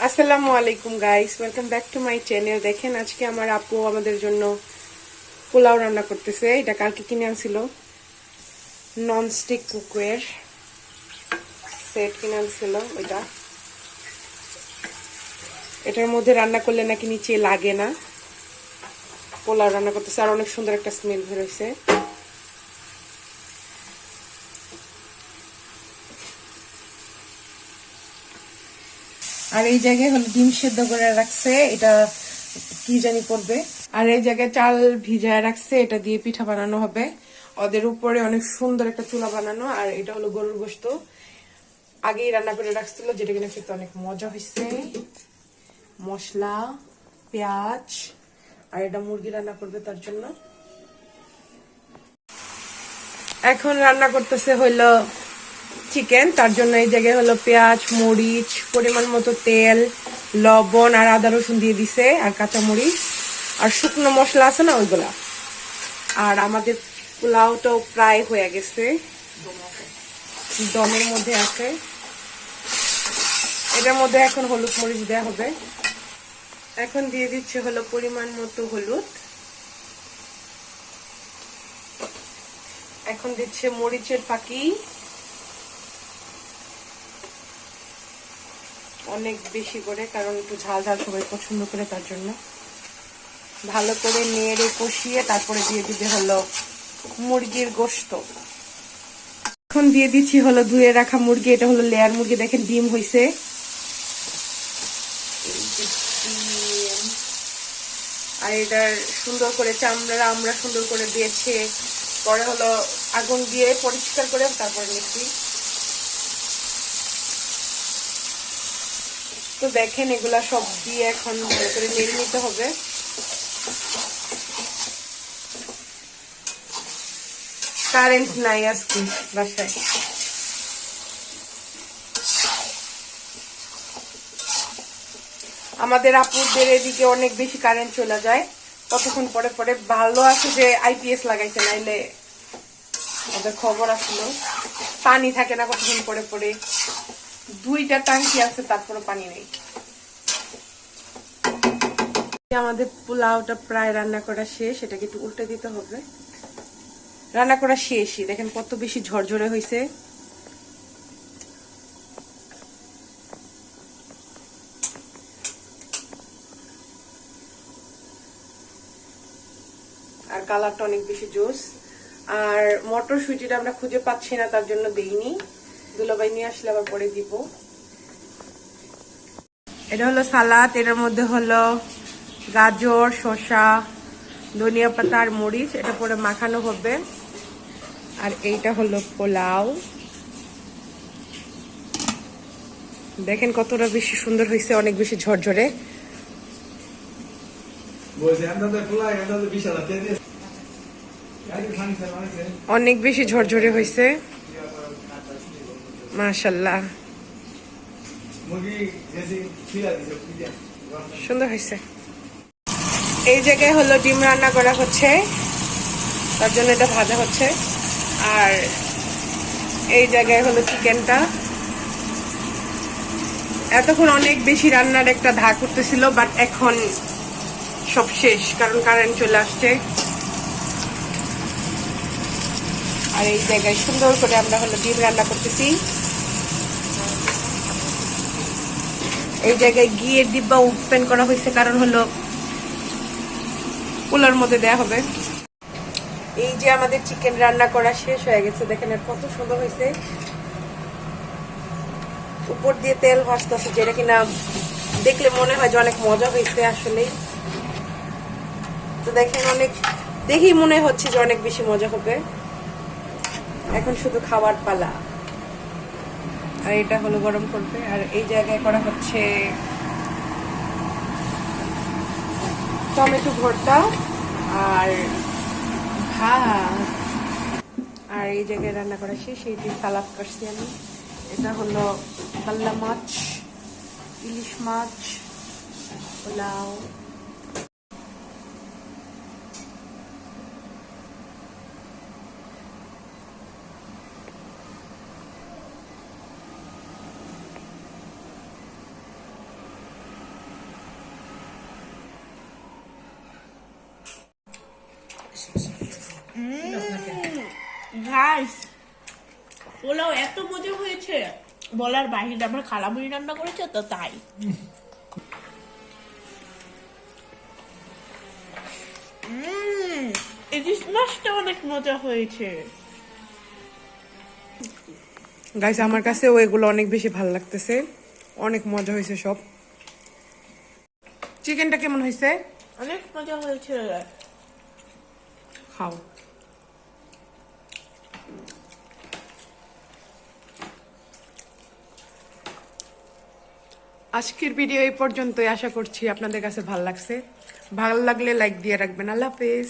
আসসালামু আলাইকুম guys, welcome back to my channel. দেখেন আজকে আমার আপু আমাদের জন্য পোলাও রান্না করতেছে। এটা কালকে কিনে আনছিল, ননস্টিক কুকওয়্যার সেট কিনে আনছিল। এটার মধ্যে রান্না করলে নাকি নিচে লাগে না। পোলাও রান্না করতেছে আর অনেক সুন্দর একটা স্মেল বের হয়েছে। আর এই জায়গায় হলো ডিম সেদ্ধ করে রাখছে, এটা কি জানি পড়বে। আর এই জায়গায় চাল ভিজায় রাখছে, এটা দিয়ে পিঠা বানানো হবে। ওদের উপরে অনেক সুন্দর একটা চুলা বানানো। আর এটা হলো গরুর গোশত, আগেই রান্না করে রাখছিল, যেটা কিনা খেতে অনেক মজা হয়েছে। মশলা, পেঁয়াজ, আর এটা মুরগি রান্না করবে তার জন্য। এখন রান্না করতেছে হইলো চিকেন, তার জন্য এই জায়গায় হলো পেঁয়াজ, মরিচ, পরিমাণ মতো তেল, লবণ আর আদা রসুন দিয়ে দিছে, আর কাঁচা মরিচ আর শুকনো মশলা আছে না ওইগুলা। আর আমাদের পোলাওটাও প্রায় হয়ে গেছে, দমের মধ্যে আছে। এটার মধ্যে এখন হলুদ মরিচ দেওয়া হবে। এখন দিয়ে দিচ্ছে হলো পরিমাণ মতো হলুদ। এখন দিচ্ছে মরিচের ফাঁকি, অনেক বেশি করে, কারণ একটু ঝাল ঝাল সবাই পছন্দ করে, তার জন্য ভালো করে নেড়ে কষিয়ে তারপরে দিয়ে দিতে হলো মুরগির গোশত। এখন দিয়ে দিচ্ছি হলো ধুয়ে রাখা মুরগি, এটা হলো লেয়ার মুরগি। দেখেন ডিম হয়েছে, আর এটার সুন্দর করে চামড়া আমরা সুন্দর করে দিয়েছে। পরে হলো আগুন দিয়ে পরিষ্কার করে তারপরে নিচ্ছি। তো দেখেন এগুলা সব দিয়ে এখন ভালো করে নেড়ে নিতে হবে। কারেন্ট নাই আজকে বাসায়। আমাদের আপুদের এদিকে অনেক বেশি কারেন্ট চলে যায়, কতক্ষণ পরে পরে। ভালো আছে যে আইপিএস লাগাইছে, নাইলে ওদের খবর আসলো। পানি থাকে না কতক্ষণ পরে পরে, 2টা ট্যাঙ্কি আছে তারপরে পানি নেই। আমাদের পোলাওটা প্রায় রান্না করা শেষ, এটাকে একটু উল্টে দিতে হবে। রান্না করা শেষই, দেখেন কত বেশি ঝরঝরে হয়েছে। আর কালারটা অনেক বেশি জোস। আর মটরশুঁটিটা আমরা খুঁজে পাচ্ছি না, তার জন্য দেইনি। দুলাভাই নিয়ে আসলে আবার পরে দিব। এটা হলো সালাদ, এটার মধ্যে হলো গাজর, শসা, ধনিয়া পাতা আর মরিচ, এটা পরে মাখানো হবে। আর এইটা হলো পোলাও, দেখেন কতটা বেশি সুন্দর হয়েছে, অনেক বেশি ঝরঝরে। অনেক বেশি ঝরঝরে হয়েছে, মাশাআল্লাহ, সুন্দর হয়েছে। এই জায়গায় হলো ডিম রান্না করা হচ্ছে, তার জন্য এটা ভাজা হচ্ছে। আর এই জায়গায় হলো চিকেনটা। এতক্ষণ অনেক বেশি রান্নার একটা ধাক করতেছিল, বাট এখন সব শেষ, কারণ কারেন্ট চলে আসছে। আর এই জায়গায় সুন্দর করে আমরা হলো ডিম রান্না করতেছি। এই জায়গায় ঘিয়ের ডিব্বা ওপেন করা হয়েছে, কারণ হলো পোলার মধ্যে দেয়া হবে। এই যে আমাদের চিকেন রান্না করা শেষ হয়ে গেছে, দেখেন কত সুন্দর হয়েছে। উপর দিয়ে তেল ভাসতেছে, যেটা কিনা দেখলে মনে হয় যে অনেক মজা হয়েছে আসলে। তো দেখেন অনেক দেখেই মনে হচ্ছে যে অনেক বেশি মজা হবে। এখন শুধু খাওয়ার পালা। আর এটা হলো গরম করবে। আর এই জায়গায় করা হচ্ছে টমেটো ভর্তা আর ভাত। আর এই জায়গায় রান্না করা শেষ, এই যে সালাদ করছি আমি। এটা হলো কাল্লা মাছ, ইলিশ মাছ, পোলাও। গাইস, পোলাও এত মজা হয়েছে বলার বাহিরে। আমার খালামুড়ি রান্না করেছে তো তাই। ইলিশ মাছটা অনেক মজা হয়েছে। গাইস আমার কাছে এগুলো অনেক বেশি ভালো লাগতেছে, অনেক মজা হয়েছে সব। চিকেনটা কেমন হয়েছে? অনেক মজা হয়েছে। খাও। আজকের ভিডিও এই পর্যন্তই। আশা করছি আপনাদের কাছে ভালো লাগছে। ভালো লাগলে লাইক দিয়ে রাখবেন। আল্লাহ হাফেজ।